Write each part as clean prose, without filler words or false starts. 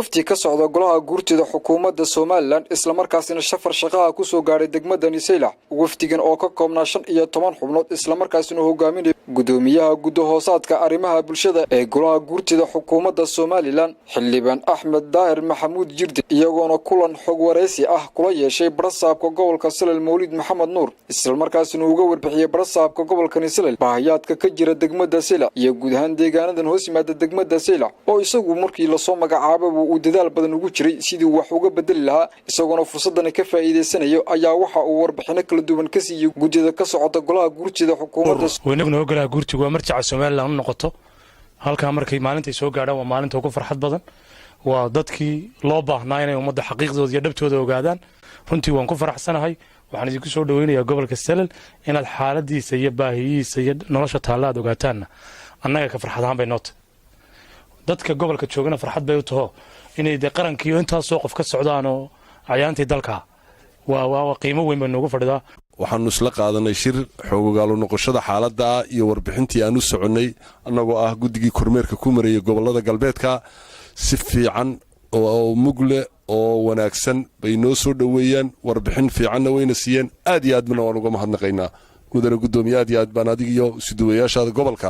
wafdi ka socda golaha guurtida xukuumadda Soomaaliland isla markaasina shafar shaqaha ku soo gaaray degmada Nisayla wafdigan oo ka koobnaa 15 xubnood isla markaasina hogaaminaya gudoomiyaha gudahoosaadka arrimaha bulshada ee golaha guurtida xukuumadda Soomaaliland xildhibaan Axmed Daahir Maxamuud Jirdi iyagoona kulan xog wareysi ah kula yeeshay barasaabka gobolka Salel Mawlid Maxamed Nuur isla markaasina uga warbixiyay barasaabka gobolka Nisayla baahiyaadka ka jira degmada Nisayla iyo guud ahaan deegaanadan hoos yimaada degmada Nisayla oo isagu markii la soo magacaabay uu dadaal badan ugu jiray sidii wax uga bedeli lahaa isagoona fursadan ka faa'iideysanayo ayaa waxa uu warbixino kala duwan ka siiyay gudida ka socda golaha guurtida xukuumadda weynaguna golaha guurtiga waa marjaca Soomaaliland noqoto halka markay maalinta soo gaadhaan waa maalinta ugu farxad badan waa dadkii loo baahnaa inay ummadda xaqiiqdooda iyo dhabtooda ogaadaan runtii waan ku faraxsanahay waxaan idinku soo dhaweynayaa gobolka Salel inaad xaaladiisa iyo baahiyihiisa iyo nolosha taalaad ogaataan annaga ka farxadaan bay noqotay dadka gobolka joogana farxad bay u tahay inay qarankiyo intaas soo qof ka socdaan oo cayaantii dalka waa qiimo weyn baan ugu fadhidaa waxaanu isla qaadanay shir xoogaalo noqoshada xaaladda iyo warbixintii aanu soconay annagoo ah guddigii kormeerka ku marayay gobolada galbeedka si fiican oo mugle oo wanaagsan bay noo soo dhaweeyaan warbixin fiicanna wayna siiyeen aad iyo aad baan uga mahadnaqaynaa mudane gudoomiye aad iyo aad baan adigiyo siduwayaashaada gobolka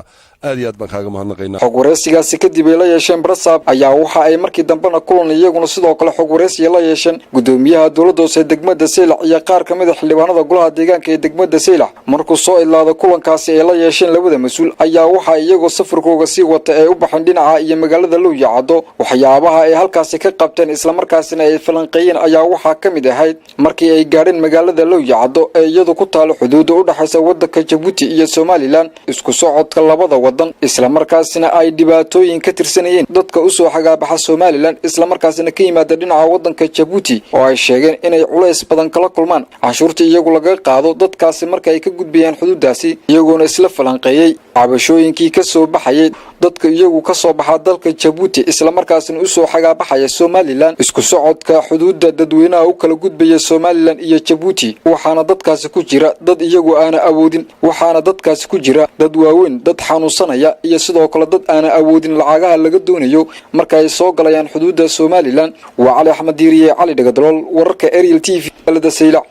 aad iyo aad baan kaaga mahadnaqaynaa xog wareysigaasi kadib ay la yeesheen barasaab ayaa waxa ay markii dambena kulan iyaguna sidoo kale xog wareysi la yeesheen gudoomiyaha dawladda hoose degmada Nisayla iyo qaar ka mid ah xildhibaanada golaha deegaanka ee degmada Nisayla markuu soo ilaado kulankaasi ay la yeesheen labada mas'uul ayaa waxa iyagoo safarkooda sii wata ee u baxan dhinaca iyo magaalada Luuyaado waxyaabaha ay halkaasi ka qabteen isla markaasina ay falanqeeyeen ayaa waxa ka mid ahayd markii ay gaareen magaalada Luuyaado ee iyadu ku taalo xuduudda u dhaxaysa waddanka Djibouti iyo Somaliland isku socodka labada wadan isla markaasina ay dhibaatooyin ka tirsanayeen dadka u soo xagaabaxa Somaliland isla markaasina ka yimaada dhinaca waddanka Djibouti oo ay sheegeen inay culays badan kala kulmaan cashuurta iyagu laga qaado dadkaasi marka ay ka gudbiyaan xuduudaasi iyagoona isla falanqeeyay cabashooyinkii ka soo baxayay dadka iyagu ka soo baxa dalka Djibouti isla markaasina u soo xagaabaxaya Somaliland isku socodka xuduudda dadweynaha u kala gudbaya Somaliland iyo Djibouti waxaana dadkaasi ku jira dad iyagu aan awoodin waxaana dadkaasi ku jira dad waaweyn dad xanuunsanaya iyo sidoo kale dad aan awoodin lacagaha laga doonayo marka ay soo galayaan xuduudda Somaliland waa Cali Axmed Diiriye Cali Dhagadalool wararka Ariel TV balada Nisayla